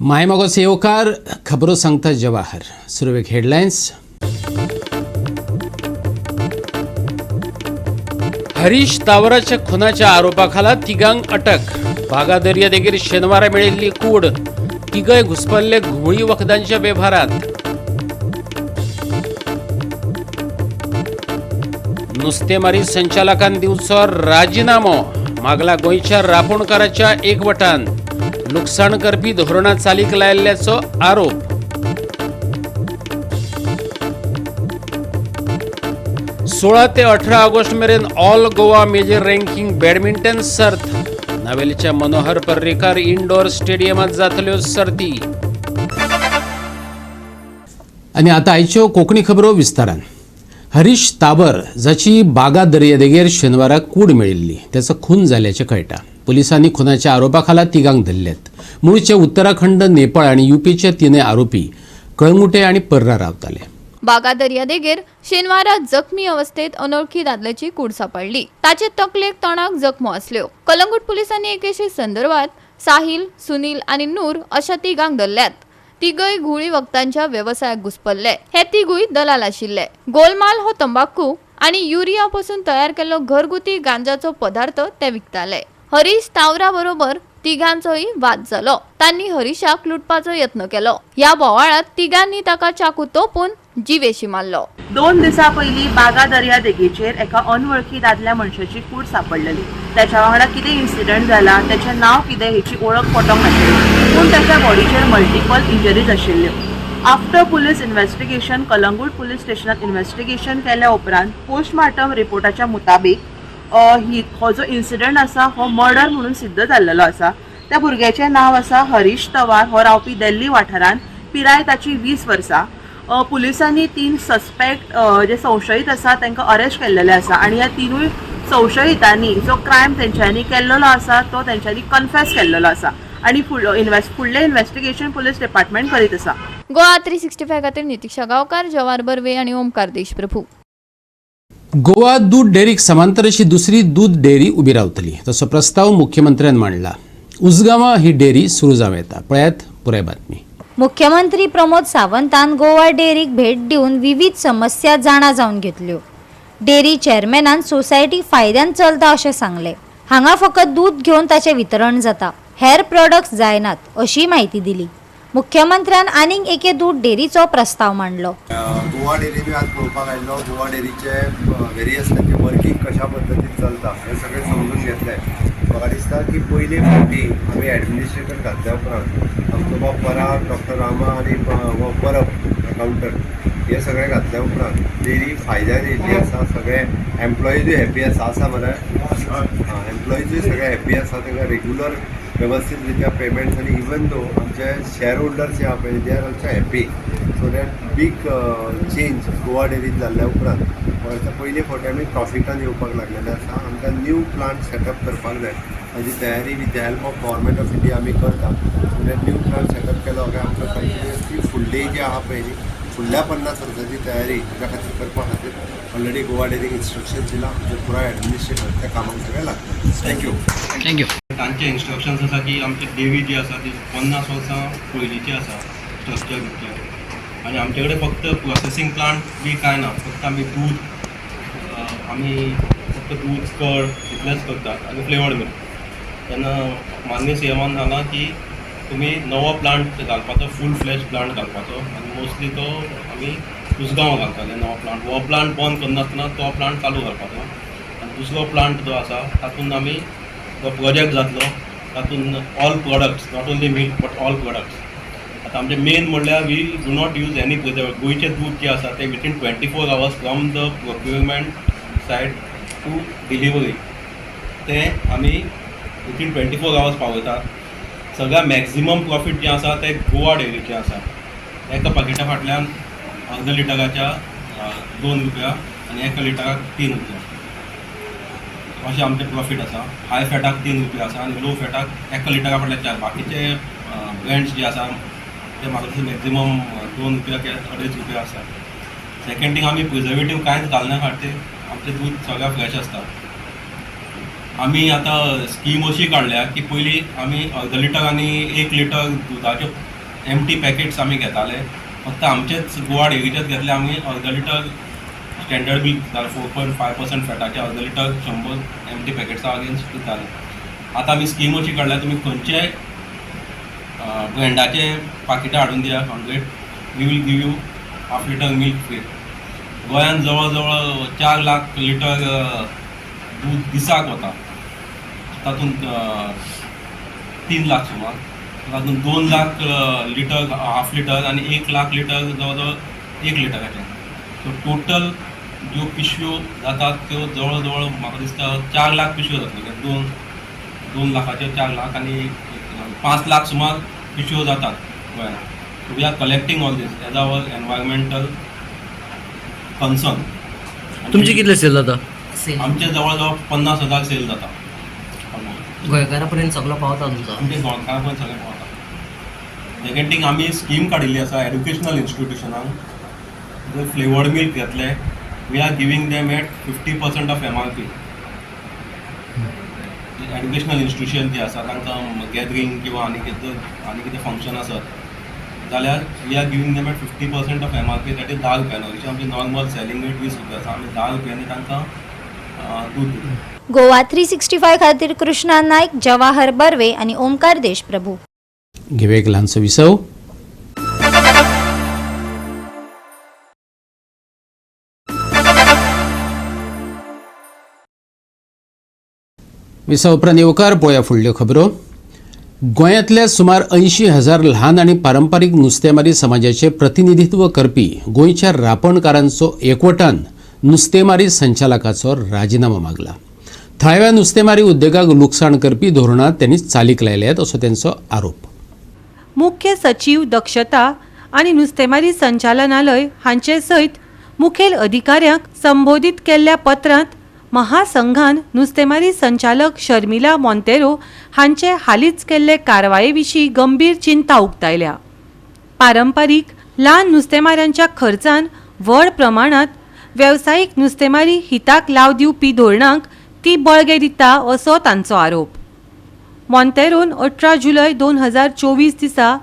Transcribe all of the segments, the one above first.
मायमगो सेवकार खबरो सांगता जवाहर. सुरवेक हेडलायन्स. हरीश तावराच्या खुनाच्या आरोपाखाला तिगांक अटक. बागा दर्यादेगेर शेनवारा मेळिल्ली कूड. तिगय घुसपल्ले घुमळी वखदांच्या वेव्हारांत. नुस्तेमारी संचालकान दिवचो राजीनामो. मागला गोंयच्या रापणकाराच्या एकवटान. लुकसाण करपी धोरणां चालीक लायिल्ल्याचो आरोप. सोळा ते 18 ऑगस्ट मेरेन all Goa major ranking badminton सर्त. नावेलीच्या मनोहर पर्रीकार इंडोर स्टेडियमात जातल्यो सर्ती. आनी आतां आयच्यो कोंकणी खबरो विस्तारान. हरीश ताबर जाची बागा दर्यादेगेर शेनवारा कूड मेळिल्ली त्याचो खून जाल्ल्याचें कळटा. पुलिसांनी खुनाच्या आरोपाखाला तिगांक धरल्यात. मूळचे उत्तराखंड, नेपाळ आणि यूपीचे तिनय आरोपी कळंगुटे आणि पर्रा रावताले. बागा दर्यादेगेर शेनवारा जखमी अवस्थेत अनोळखी दादल्याची कूड सापडली. ताचे तकलेक तोंडाक जखमो आसल्यो. कलंगूट पुलिसांनी हे केशी संदर्भात साहिल, सुनील आणि नूर अशा तिगांक धरल्यात. तिगय घुळी वखदांच्या व्यवसायाक घुसपल्ले. हे तिगूय दलाल आशिल्ले. गोलमाल हो तंबाखू आणि युरिया पासून तयार केल्लो घरगुती गांजाचो पदार्थ ते विकताले. हरीश तावरा बरोबर तिगांचोय वाद जालो. तांणी हरीशाक लुटपाचो यत्न केलो. ह्या बोवाळात तिगांनी ताका चाकू तोपून जीवेशी मारलो. 2 दिसां पयलीं बागा दर्यादेगेचेर एका अनवळखी दादल्या मनशाची कूड सापडलेली. त्याच्या वांगडा कितें इन्सिडंट जाला, त्याचें नांव कितें हेची वळख पटोवंक नाशिल्ली, पूण त्याच्या बॉडीचेर मल्टिपल इंजरीज आशिल्ल्यो. After police investigation Calangute police स्टेशनात इन्व्हेस्टिगेशन केल्या उपरांत पोस्टमार्टम रिपोर्टाच्या मुताबीक हो जो इन्सिडंट आसा हो मर्डर म्हणून सिद्ध जाल्लो आसा. त्या भुरग्याचें नांव आसा हरीश तवार. हो रावपी दिल्ली वाठारांत. पिराय ताची 20 वर्सां. पुलिसांनी 3 सस्पेक्ट जे संशयीत आसा तांकां अरेस्ट केल्लेले आसा आणि ह्या तिनूय संशयितांनी जो क्रायम तेंच्यांनी केल्लो आसा तो तेंच्यांनी कन्फेस केल्लो आसा आणि फुडले इन्व्हेस्टिगेशन पुलीस डिपार्टमेंट करीत आसा. गोवा 365 खातीर नितीक्षा गांवकार, जवाहर बर्वे आणि ओमकार देशप्रभू. गोवा दूध डेअरीक समांतर अशी दुसरी दूध डेअरी उबी रावतली तसो प्रस्ताव मुख्यमंत्र्यान मांडला. उजगांवा ही डेअरी सुरू जावं येता. पळयात पुराय बातमी. मुख्यमंत्री प्रमोद सावंतान गोवा डेअरीक भेट दिवन विविध समस्या जाणा जावन घेतल्यो. डेअरी चेअरमॅनान सोसायटी फायद्यान चलता अशें सांगले. हांगा फकत दूध घेवन ताचें वितरण जाता, हेर प्रोडक्ट्स जायनात अशी माहिती दिली. मुख्यमंत्र्यान आनीक एके दूध डेअरीचो प्रस्ताव मांडलो. गोवा डेअरी बी आज पळोवपाक आयिल्लो. गोवा डेअरीचे वेरियस तांचे वर्किंग कशा पद्दतीन चलता हे सगळें समजून घेतलें. म्हाका दिसता की पयले फावटी आमी एडमिनिस्ट्रेटर घातल्या उपरांत आमचो हो पराग, डॉक्टर रामा आनी हो परब अकावंटंट हे सगळे घातल्या उपरांत डेअरी फायद्यान येयल्ली आसा. सगळे एम्प्लॉईजूय हॅप्पी आसा मरे. एम्प्लॉईजूय सगळे हॅप्पी आसा. तांकां रेग्युलर व्यवस्थित रित्या पेमेंट्स आनी इवन दो आमचे शेअर होल्डर्स जे आहा पळय they are also happy. So that big change Goa डेअरीत जाल्ल्या उपरांत पयले फावटी आमी प्रॉफिटान येवपाक लागलेले आसा. आमकां न्यू प्लांट सेटअप करपाक जाय. ताजी तयारी with the help of government of India आमी करता. So that new plant setup केलो काय आमकां कंटिन्युअसली फुडली जी आहा पळय न्ही फुडल्या 50 वर्सांची तयारी त्या खातीर करपा खातीर ऑलरेडी गोवा डेअरीक इन्स्ट्रक्शन्स दिला. जे पुराय एडमिनिस्ट्रेटर त्या कामाक सगळें लागता. थँक्यू. तांचे इन्स्ट्रक्शन्स आसा की आमची डेअरी जी आसा ती 50 वर्सां पयलींची आसा स्ट्रक्चर बिक्चर. आनी आमचे कडेन फक्त प्रोसेसींग प्लांट बी कांय ना. फक्त आमी दूध कर्ड इतलेंच करतात आनी फ्लेवर्ड मिल्क. तेन्ना माननीय सीएमान सांगला की तुमी नवो प्लांट घालपाचो, फूल फ्लॅश प्लांट घालपाचो आनी मोस्टली तो आमी उसगांव घालताले नवो प्लांट. हो प्लांट बंद करनासतना तो प्लांट चालू करपाचो. आनी दुसरो प्लांट जो आसा तातूंत आमी जो प्रोजेक्ट जातलो तातूंत all products, not only meat but all products. आतां आमचें मेन म्हणल्यार we do not use any preservative. गोंयचें दूध जें आसा तें within 24 hours from the procurement side to delivery तें आमी विथीन 24 hours पावयतात. सगळ्या मॅक्झिमम प्रॉफीट जें आसा तें गोवा डेअरीचें आसा. एका पाकिटा फाटल्यान अर्द लिटराच्या 2 रुपया आनी एका लिटराक 3 रुपया अशें आमचें प्रॉफीट आसा. हाय फॅटाक 3 रुपया आसा आनी लो फॅटाक एका लिटरा फाटल्यान 4. बाकीचे ब्रँड्स जे आसा ते म्हाका मॅक्झिमम 2 रुपया ते 2.5 रुपया आसा. सेकंड थिंग आमी प्रिजर्वेटीव कांयच घालना खातीर आमचें दूध सगळें फ्रेश आसता. आमी आतां स्कीम अशी काडल्या की पयलीं आमी अर्द लिटर आनी 1 लिटर दुधाच्यो एमटी पॅकेट्स आमी घेताले. फक्त आमचेच गोवा डेअरीचेच घेतले आमी अर्द लिटर स्टँडर्ड बिल जालें 4.5% फॅटाचे अर्द लिटर 100 एमटी पॅकेट्सा अगेन्स्ट दिताले. आतां आमी स्कीम अशी काडल्या तुमी खंयचेय ब्रँडाचे पाकिटां हाडून दियात 100 we will give you half litre milk free. गोंयांत जवळ जवळ 4 लाख लिटर दूध दिसाक वता. तातूंत 3 लाख सुमार, तातूंत 2 लाख लिटर हाफ लिटर आनी 1 लाख लिटर जवळ जवळ 1 लिटराचे. सो टोटल ज्यो पिशव्यो जातात त्यो जवळ जवळ म्हाका दिसता 4 लाख पिशव्यो जातल्यो. 2 लाखाचे 4 लाख आनी 5 लाख सुमार पिशव्यो जातात गोंयांत. So we are collecting all this as our environmental concern. तुमचे कितले सेल जाता? आमचे जवळ जवळ 50,000 सेल जाता. गोंयकारा पर्यंत सगळो पावता तुमचो? आमचे गोंयकारा पर्यंत सगळें पावता. सेकंड थिंग आमी स्कीम काडिल्ली आसा एड्युकेशनल इन्स्टिट्युशनांक. जर फ्लेवर्ड मिल्क घेतले we are giving them at 50% off MRP. Educational institution जी आसा तांकां गॅदरींग किंवा आनी कितें फंक्शन आसत जाल्यार we are giving them at 50% off MRP. That is 10 रुपयांनी. अशी आमची नॉर्मल सेलिंग रेट 20 रुपया आसा. आमी 10 रुपयांनी तांकां दूध दिता. गोवा 365 खातीर कृष्णा नायक, जवाहर बर्वे आणि ओमकार देशप्रभू. घेऊया एक ल्हानसो विसव. विसव उपरांत येवकार पळोवया फुडल्यो खबरो. गोंयांतल्या सुमार 80,000 ल्हान आनी पारंपारीक नुस्तेमारी समाजाचे प्रतिनिधित्व करपी गोंयच्या रापणकारांचो एकवटान नुस्तेमारी संचालकाचो राजिनामो मागला. थळाव्या नुस्तेमारी उद्देगाक लुकसाण करपी धोरणां त्यांनी चालीक लायल्यात असो त्यांचो आरोप. मुख्य सचिव दक्षता आणि नुस्तेमारी संचालनालय हांचे सयत मुखेल अधिकाऱ्यांक संबोधित केल्ल्या पत्रांत महासंघान नुस्तेमारी संचालक शर्मिला मोंतेरो हांचे हालींच केल्ले कारवाये विशीं गंभीर चिंता उक्तायल्या. पारंपारीक ल्हान नुस्तेमारांच्या खर्चान व्हड प्रमाणात वेवसायीक नुस्तेमारी हिताक लाव दिवपी धोरणांक ती बळगे दिता असो तांचो आरोप. मोंतेरोन 18 जुलय 2024 दिसा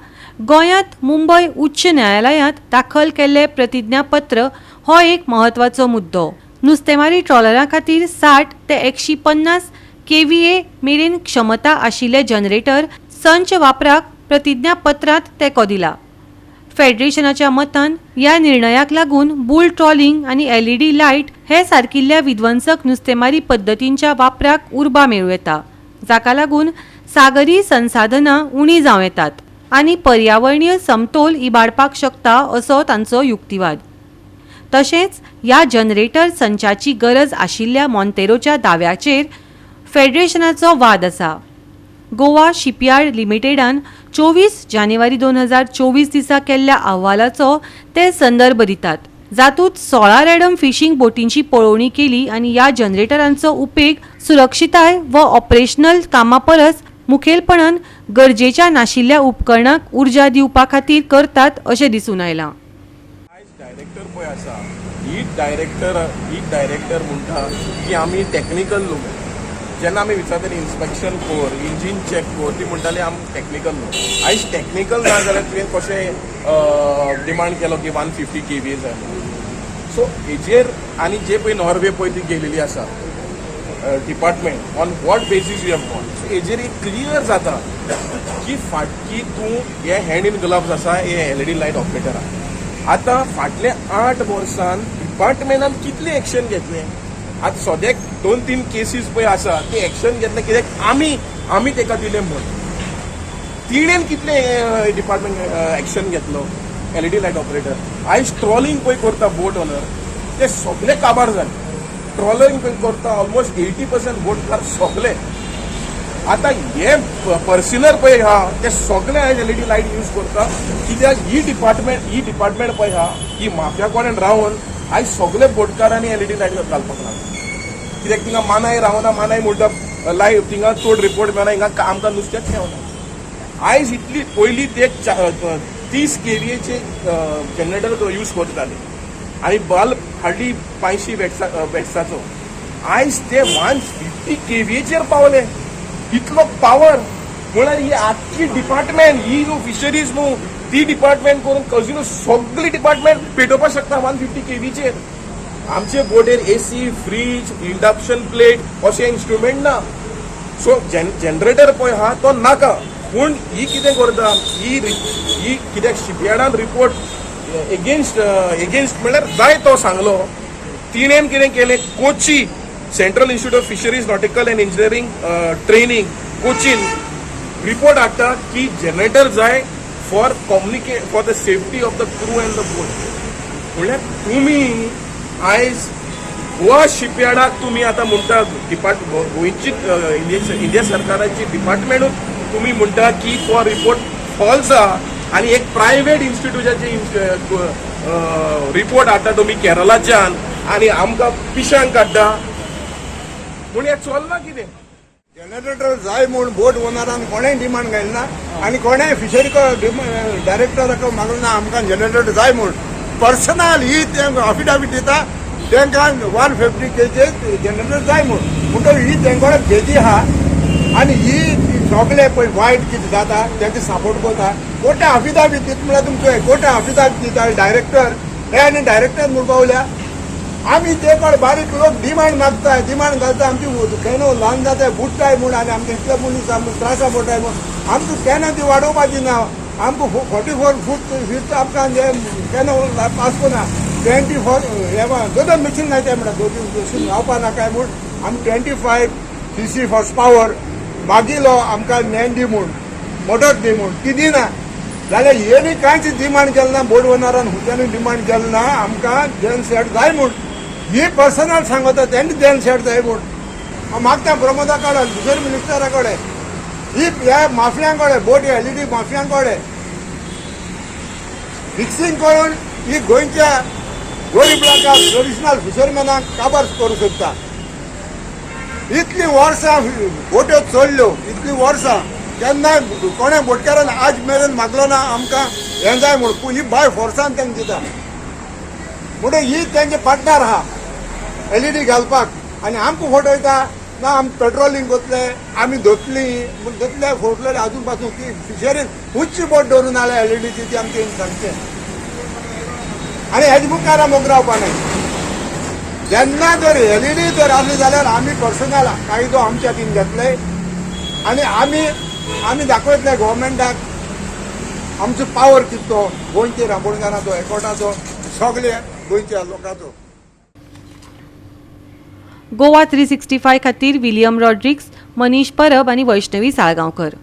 गोंयांत मुंबय उच्च न्यायालयांत दाखल केल्ले प्रतिज्ञापत्र हो एक म्हत्वाचो मुद्दो. नुस्तेमारी ट्रॉलरां खातीर 60 ते 150 KVA मेरेन क्षमता आशिल्ले जनरेटर संच वापराक प्रतिज्ञापत्रांत तेंको दिला. फेडरेशनाच्या मतान ह्या निर्णयाक लागून बुल ट्रॉलिंग आनी LED लायट हे सारकिल्ल्या विध्वंसक नुस्तेमारी पद्दतींच्या वापराक उर्बा मेळूं येता, जाका लागून सागरी संसाधनां उणी जावं येतात आनी पर्यावरणीय समतोल इबाडपाक शकता असो तांचो युक्तिवाद. तशेंच ह्या जनरेटर संचाची गरज आशिल्ल्या मोंतेरोच्या दाव्याचेर फेडरेशनाचो वाद आसा. गोवा शिपयार्ड लिमिटेडान 24 जानेवारी 2024 दिसा केल्ल्या अहवालाचो ते संदर्भ दितात, जातूंत 16 रॅडम फिशिंग बोटींची पळोवणी केली आनी ह्या जनरेटरांचो उपेग सुरक्षिताय व ऑपरेशनल कामां परस मुखेलपणान गरजेच्या नाशिल्ल्या उपकरणांक उर्जा दिवपा खातीर करतात अशें दिसून आयलां. डायरेक्टर पळय आसा ही डायरेक्टर म्हणटा की आमी टॅक्निकल लोक. जेन्ना आमी विचारताली इन्स्पेक्शन कोर, इंजीन चॅक कोर, ती म्हणटाली आमी टॅक्निकल लोक. आयज टॅक्निकल ना जाल्यार तुवें कशें डिमांड केलो की 150 KVA जाय. सो हेजेर आनी जे पळय नॉर्वे पळय ती गेलेली आसा department on what basis you have gone. So हेजेर एक क्लियर जाता की फाटकी तूं हे हँड इन ग्लव्स आसा हे LED लायट ऑपरेटराक. आतां फाटल्या 8 वर्सान डिपार्टमेंटान कितली एक्शन घेतले. आतां सद्याक 2-3 केसीस पळय आसा ते एक्शन घेतले कित्याक आमी तेका दिले म्हूण. तिणेन कितले डिपार्टमेंट एक्शन घेतलो LED लायट ऑपरेटर. आयज ट्रॉलिंग पळय करता बोट ओनर ते सगळे काबार जाले. ट्रॉलिंग पळय करता ऑलमोस्ट 80% बोटकार सगळे. आतां हे पर्सनर पळय आहा ते सगळे आयज LED लायट यूज करता कित्याक ही डिपार्टमेंट पळय आहा ही माफिया कोणेन रावन आयज सगळे बोटकारांनी LED लायट घालपाक लागला. कित्याक थिंगा मानाय रावना, मानाय म्हणटा लायव्ह थिंगा चड रिपोर्ट मेळना, हिंगा आमकां नुस्तेंच मेळना. आयज इतली पयलीं ते 30 KVAचे जनरेटर यूज करताले आनी बल्ब हार्डली 500 वॅट्साचो. आयज ते 150 KVAचेर पावले. इतलो पावर म्हळ्यार ही आख्खी डिपार्टमेंट ही न्हू फिशरीज न्हू ती डिपार्टमेंट करून कजिनो सगळी डिपार्टमेंट पेटोवपाक शकता 150 kVचेर. आमचे बोर्डेर एसी, फ्रीज, इंडक्शन प्लेट अशे इंस्ट्रुमेंट ना. सो जनरेटर पळय हा तो नाका. पूण ही कितें करता ही कित्याक शिपयार्डान रिपोर्ट एगेन्स्ट म्हणल्यार जाय तो सांगलो. तिणेन कितें केलें Kochi central institute of fisheries nautical and engineering training Cochin report हाडटा की जनरेटर जाय for the safety of the crew and the boat. म्हणल्यार तुमी आयज गोवा शिपयार्डाक तुमी आतां म्हणटा गोंयची इंडिया सरकाराची डिपार्टमेंटूच तुमी म्हणटा की तो रिपोर्ट फॉल्स आहा आनी एक प्रायवेट इन्स्टिट्यूटाचे रिपोर्ट हाडटा तुमी केरळाच्यान आनी आमकां पिशांक काडटा. पूण हें चलना कितें. जनरेटर जाय म्हूण बोट ओनरान कोणेंय डिमांड घालना आनी कोणेंय फिशरी डायरेक्टराक मागूना आमकां जनरेटर जाय म्हूण. पर्सनल ही अफिडावीट दिता तांकां 150 kg जनरेटर जाय म्हूण. म्हणटकीर ही तेंकोडे भेजी आहा आनी ही सगळे पळय वायट कितें जाता तांकां सपोर्ट करता. कोर्टा अफिडावीट दिता म्हळ्यार तुमचो कोर्टा अफिडावीट दिता डायरेक्टर हे आनी डायरेक्टर म्हूण पावल्या. आमी ते कडेन बारीक लोक डिमांड मागताय डिमांड घालता आमची केनो ल्हान जाताय बुडटाय म्हूण आनी आमकां इतले मनीस आमकां त्रासा पडटाय म्हूण आमकां केन्ना ती वाडोवपाची ना. आमकां 44 फूट आमकां केनो पास करना 24 दोन मशीन घालताय म्हणटा दोन मशीन लावपा नाकाय म्हूण आमी 25 cc हॉर्स पावर मागिलो आमकां नॅन दी म्हूण मोटर दी म्हूण ती दिना. जाल्यार हेणी कांयच डिमांड केलें ना. बोर्ड ओनरान हुद्यानी डिमांड केलें ना आमकां जेन सेट जाय म्हूण. ही पर्सनल सांगता तेंनी जेन सेट जाय म्हूण. हांव मागता प्रमोदा कडेन फिशरी मिनिस्टरा कडेन ही ह्या माफियां कडेन बोट LED माफियां कडेन फिक्सिंग करून ही गोंयच्या गरीब लोकांक ट्रेडिशनल फिशरमॅनाक काबार करूंक सोदता. इतलीं वर्सां बोट्यो चलल्यो इतलीं वर्सां केन्नाय कोणें बोटकारान आज मेरेन मागलो ना आमकां हें जाय म्हूण. पूण ही बाय फोर्सान तांकां दिता म्हणून ही तेंचे पार्टनर आहा LED घालपाक आनी आमकां फटयता ना आमी पेट्रोलिंग करतले आमी धोतलीं पूण धोतले फोटले आजून पासून ती फिशरीन खुंयची बोट दवरून नाल्या LEDची ती आमकां सांगचें आनी हेजे मुखार मोग रावपा नाय. जेन्ना जर LED जर आसली जाल्यार आमी पर्सनल कायदो आमच्या हातीन घेतले आनी आमी दाखयतले गव्हर्मेंटाक आमचो पावर कितलो गोंयच्या रांपोणकाराचो एकवटाचो सगळे गोंयच्या लोकांचो. गोवा 365 खातीर विलियम रॉड्रिक्स, मनीष परब आनी वैष्णवी साळगांवकर.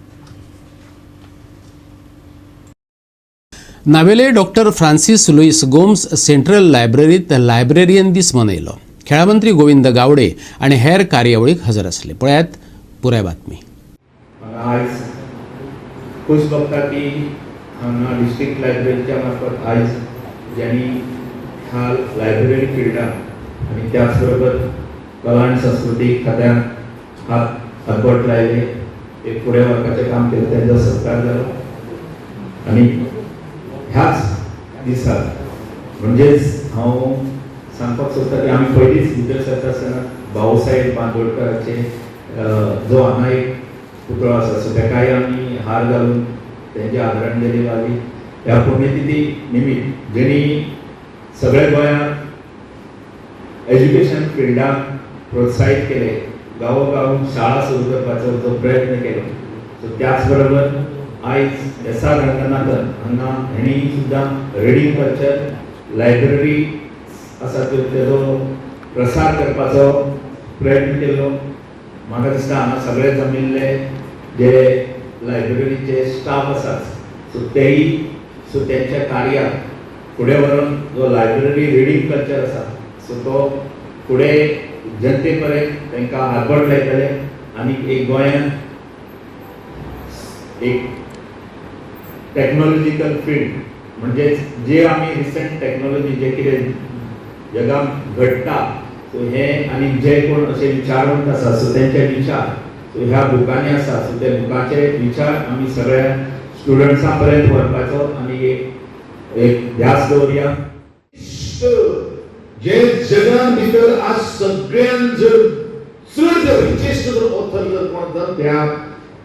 नावेले डॉक्टर फ्रांसीस लुईस गोम्स सेंट्रल लायब्ररीत लायब्रेरियन दीस मनयलो. खेळा मंत्री गोविंद गावडे आनी हेर कार्यावळीक हजर आसले. पळयात पुराय बातमी. आज खुश भोगता की हांगा डिस्ट्रिक्ट लायब्ररीच्या मार्फत आज ज्यांनी ह्या लायब्ररी फिल्डात आनी त्याच बरोबर कला आनी संस्कृती खात्यान हातबोट लायले एक फुडें व्हरपाचें काम केलें तेंचो सत्कार जालो. आनी ह्याच दिसाक म्हणजेच हांव सांगपाक सोदता की आमी पयलींच भितर सरता आसतना भाऊसाहेब बांदोडकराचे जो हांगा एक पुतळो आसा सो ताकाय आमी हार घालून तेंची आदरांजली वाली. ह्या पुण्यतिथी निमित्त जेणी सगळ्या गोंयांत एज्युकेशन फिल्डाक प्रोत्साहीत केले गांवोगांव शाळा सुरू करपाचो जो प्रयत्न केलो सो त्याच बरोबर आयज SR रंगनाथन हांगा हेणी सुद्दां रिडींग कल्चर लायब्ररी आसा तेजो प्रसार करपाचो प्रयत्न केलो. म्हाका दिसता हांगा सगळे जमिल्ले जे लायब्ररीचे स्टाफ आसात सो तेय सो तेंच्या कार्याक फुडें व्हरून जो लायब्ररी रिडींग कल्चर आसा सो तो फुडें जनते पर्यंत तांकां हातबोट लायतले आनी एक गोंयांत एक टॅक्नॉलॉजिकल फील्ड म्हणजे जे आमी रिसंट टॅक्नॉलॉजी जे कितें जगांत घडटा सो हे आनी जे कोण अशे विचारवंत आसा सो तेंचे विचार सो ह्या बुकांनी आसा सो ते बुकाचे विचार आमी सगळ्या स्टुडंट्सां पर्यंत व्हरपाचो आनी एक ध्यास दवरया. जे जगां भितर आज सगळ्यान जर चड जर रिचेस्ट जर ऑथर जर कोण त्या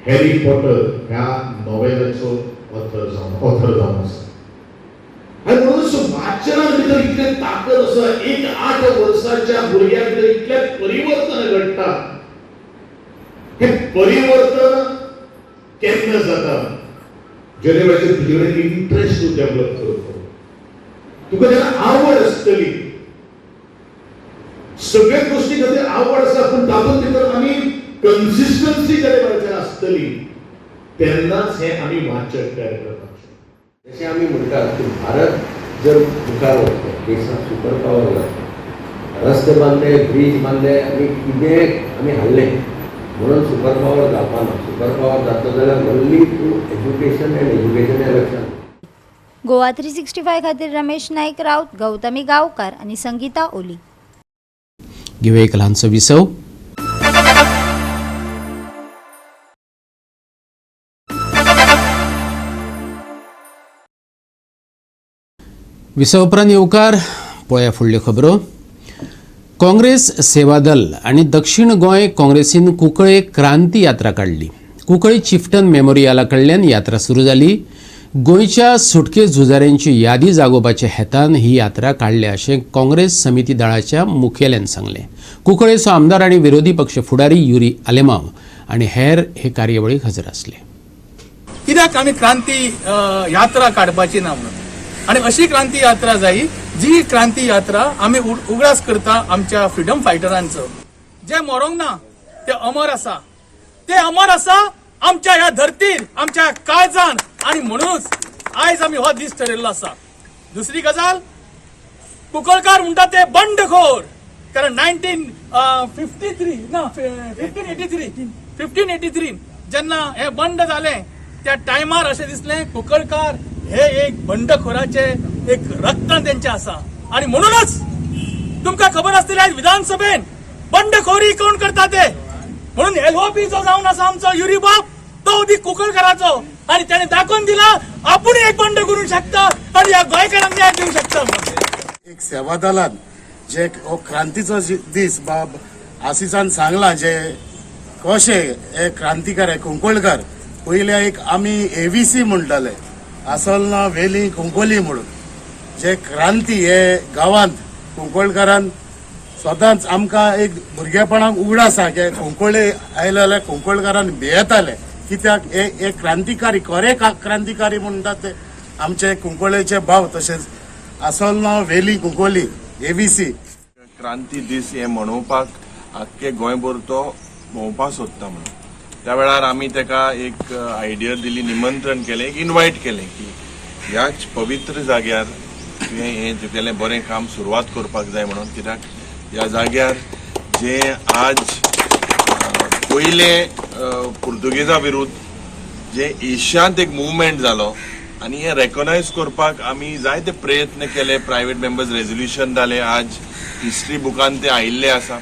हॅरी पॉटर ह्या नॉवेलाचो ऑथर जावन आसा आनी म्हणून वाचना भितर इतलें ताकद आसा. एक 8 वर्साच्या भुरग्या भितर इतलें परिवर्तन घडटा. हे परिवर्तन केन्ना जाता जेन्ना तुजे कडेन इंट्रस्ट तूं डेव्हलप करता. तुका जेन्ना आवड आसतली, सगळ्या गोष्टी खातीर आवड आसा, पूण तातूंत भितर आमी कन्सिस्टन्सी जेन्ना आसतली तेन्नाच हे आमी वाचक तयार करपाक. जशें आमी म्हणटात की भारत जर मुखार वचलो, देशाक सुपर पावर जाता, रस्ते बांदले, ब्रीज बांदले आनी कितें आमी हाडलें म्हणून सुपर पावर जावपाना. सुपर पावर जातलो जाल्यार only to education and education लक्षांत. गोवा 365 खातीर रमेश नाईक राऊत, गौतमी गावकार आणि संगीता ओली. घेऊया एक ल्हानसो विसव. विसव उपरांत येवकार पळया फुडल्यो खबरो. काँग्रेस सेवा दल आनी दक्षिण गोंय काँग्रेसीन कुंकळे क्रांती यात्रा काडली. कुंकळे चिफ्टन मेमोरियला कडल्यान यात्रा सुरू जाली. गोंयच्या सुटके झुजाऱ्यांची यादी जागोवपाच्या हेतान ही यात्रा काडल्या अशें काँग्रेस समिती दळाच्या मुखेल्यान सांगलें. कुंकळेचो आमदार आनी विरोधी पक्ष फुडारी युरी आलेमांव आनी हेर हे कार्यावळीक हजर आसले. कित्याक आमी क्रांती यात्रा काडपाची ना म्हणून, आणि अशी क्रांती यात्रा जाय जी क्रांती यात्रा आमी उगडास करता आमच्या फ्रीडम फायटरांचो. जे मरोंक ना ते अमर आसा, ते अमर आसा आमच्या ह्या धर्तीर, आमच्या काळजान, आणि म्हणूनच आयज आमी हो दीस ठरयल्लो आसा. दुसरी गजाल, कुंकळकार म्हणटा ते बंडखोर, कारण 1583 जेन्ना हे बंड जाले त्या टायमार अशें दिसलें कुंकळकार हे एक बंडखोराचे एक रक्तान तेंचे आसा. आणि म्हणूनच तुमकां खबर आसतली आज विधानसभेन बंडखोरी कोण करता ते, म्हणून एलओपी जो जावन आसा आमचो युरी बाब, तो अदी कुंकळकाराचो, आणि त्याने दाखोवन दिला आपूण एक बंड करूंक शकता आणि ह्या गोंयकारांक न्याय दिवंक शकता. एक सेवा दलान जे हो क्रांतीचो दीस बाब आशिसान सांगला, जे कशे हे क्रांतिकार कुंकळकार पयले एक आमी एव्हीसी म्हणटाले, आसोलना वेली कुंकोली म्हणून. जे क्रांती हे गांवांत कुंकळकारान स्वताच आमकां एक भुरगेपणाक उगडास आसा की कुंकळे आयले जाल्यार कुंकळकारान भियेताले. कित्याक हे क्रांतिकारी खरे क्रांतिकारी म्हणटात ते आमचे कुंकळेचे भाव. तशेंच आसोलना वेली कुंकोली एव्हीसी. क्रांती दीस हे मनोवपाक आख्खे गोंयभर तो भोंवपाक सोदता म्हणून. त्या वेळार आमी ताका एक आयडिया दिली, निमंत्रण केलें, एक इन्वायट केलें की ह्याच पवित्र जाग्यार तुवें हें तुगेलें बरें काम सुरवात करपाक जाय म्हणून. कित्याक ह्या जाग्यार जे आज पयले पुर्तुगेजा विरुद्ध जे एशियांत एक मुवमेंट जालो आनी हें रेकॉनायज करपाक आमी जायते प्रयत्न केले. प्रायवेट मेंबर्स रेझोल्युशन जाले, आज हिस्ट्री बुकान ते आयिल्ले आसा.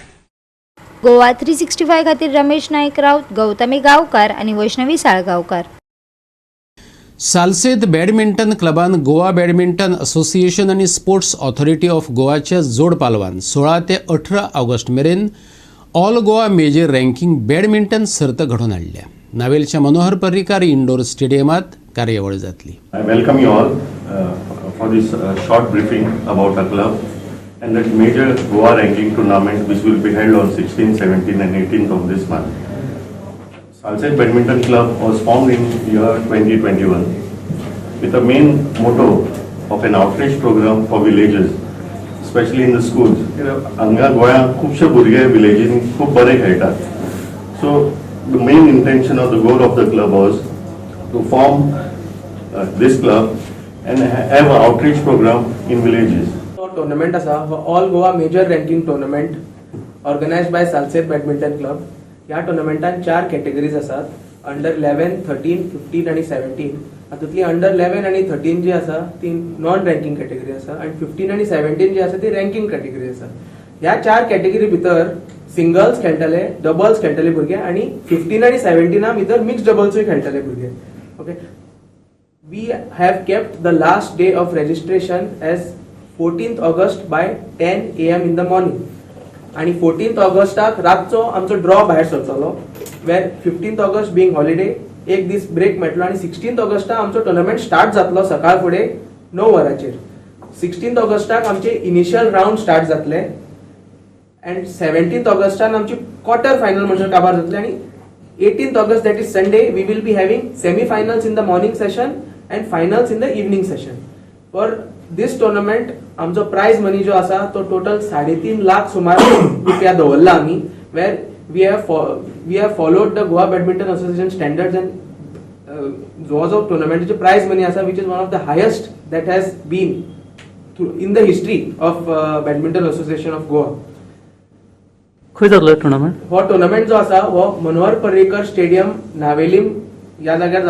गोवा 365 खातीर रमेश नाईक राऊत, गौतमी गावकार आणि वैष्णवी साळगावकार. सालसेत बॅडमिंटन क्लबान गोवा बॅडमिंटन असोसिएशन आनी स्पोर्ट्स ऑथॉरिटी ऑफ गोवाच्या जोड पालवान 16 ते 18 ऑगस्ट मेरेन all Goa major ranking badminton सर्त घडोवन हाडल्या. नावेलच्या मनोहर पर्रीकार इंडोर स्टेडियमात कार्यावळ जातली. I welcome you all for this short briefing about our club and the major Goa ranking tournament which will be held on 16th, 17th and 18th of this month. Salset Badminton Club was formed in year 2021 with the main motto of an outreach program for villages, especially in the schools. हांगा गोंयांत खुबशे भुरगे विलेजीन खूब बरे खेळटात. So the main intention of the goal of the club was to form this club and have an outreach program in villages. Tournament आसा हो all Goa major ranking tournament organized by Salcete badminton club. ह्या टोर्नामेंटान 4 categories आसात, under 11, 13, 15 आणि 17. हातूंतली under 11 आणि 13 जी आसा ती non ranking category आसा आणि 15 आणि 17 जी आसा ती रँकिंग कॅटेगरी आसा. ह्या 4 कॅटेगरी भितर सिंगल्स खेळटले, डबल्स खेळटले भुरगे आणि 15 आणि 17 भितर मिक्स डबल्सूय खेळटले भुरगे. Okay, we have kept the last day of registration as 14th August by 10 AM in the morning. आणि 14th ऑगस्टाक रातचो आमचो ड्रॉ भायर सरतलो वेर 15th ऑगस्ट बीइंग हॉलिडे एक दीस ब्रेक मेळटलो आणि 16th ऑगस्टाक आमचो टुर्नामेंट स्टार्ट जातलो सकाळ फुडें 9 वरांचेर 16th ऑगस्टाक आमचे इनिशियल राउंड स्टार्ट जातले अँड 17th ऑगस्टान आमची क्वार्टर फायनल म्हणजे काबार जातली आणि 18th August that is Sunday we will be having semi finals in the morning session and finals in the evening session for this tournament आमचो prize money जो आसा तो टोटल 3.5 लाख सुमार रुपया दवरला आमी where we have followed the Goa badminton association standards and जो टुर्नामेंटाचे प्राइज मनी आसा which is one of the highest that has been in the history of Badminton Association of Goa. खंय जातलो टुर्नामेंट? हो टुर्नामेंट जो आसा हो मनोहर पर्रीकर स्टेडियम नावेलीम ह्या जाग्यार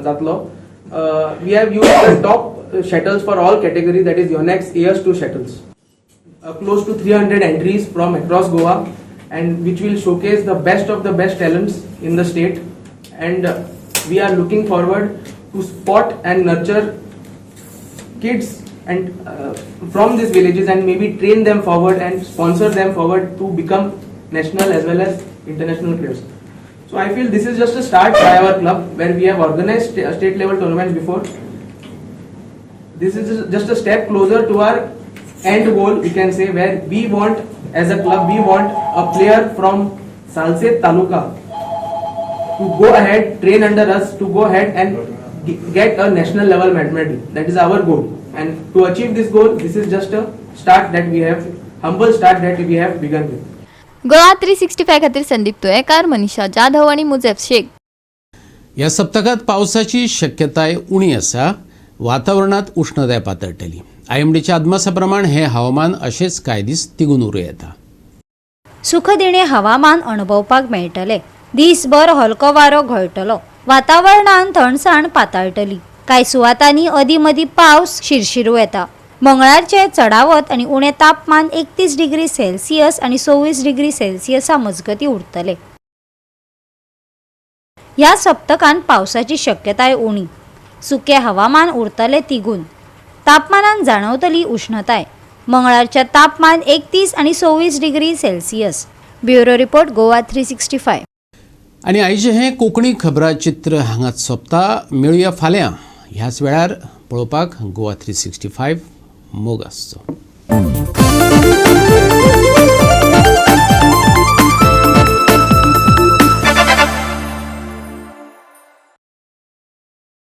जातलो. We have used the top shuttles for all categories, that is Yonex AS2 shuttles. Close to 300 entries from across Goa and which will showcase the best of the best talents in the state, and we are looking forward to spot and nurture kids and from these villages and maybe train them forward and sponsor them forward to become national as well as international players. So I feel this is just a start by our club where we have organized state level tournaments before. This is just a step closer to our end goal, we can say, where we want as a club, we want a player from Salset Taluka to go ahead, train under us, to go ahead and get a national level medal. That is our goal. And to achieve this goal, this is just a start that we have, humble start that we have begun with. Goa 365 खातीर संदीप तुयेकार, मनीषा जाधव आणि मुजेब शेख. या सप्तकात पावसाची शक्यताय उणी आसा. वातावरणात उष्णताय पातळटली. IMDच्या अदमासाप्रमाण हे हवामान अशेच कांय दीस तिगून उरूं येता. सुखदिणे हवामान अनुभवपाक मेळटले. दिसभर हलको वारो घोळटलो. वातावरणान थंडसाण पातळटली. कांय सुवातांनी अदीमदी पावस शिरशिरू येता. मंगळारचे चढावत आणि उणे तापमान 31 डिग्री सेल्सियस आणि 24 डिग्री सेल्सियसा मजगती उरतले. ह्या सप्तकान पावसाची शक्यताय उणी. सुके हवामान उरतले तिगून. तापमानान जाणवतली उष्णताय. मंगळारचे तापमान 31 आणि 24 degree Celsius. Bureau report Goa 365. आणि आयचे हे कोंकणी खबरां चित्र हांगाच सोंपता. मेळुया फाल्यां ह्याच वेळार पळोवपाक गोवा 365 मोग आसचो.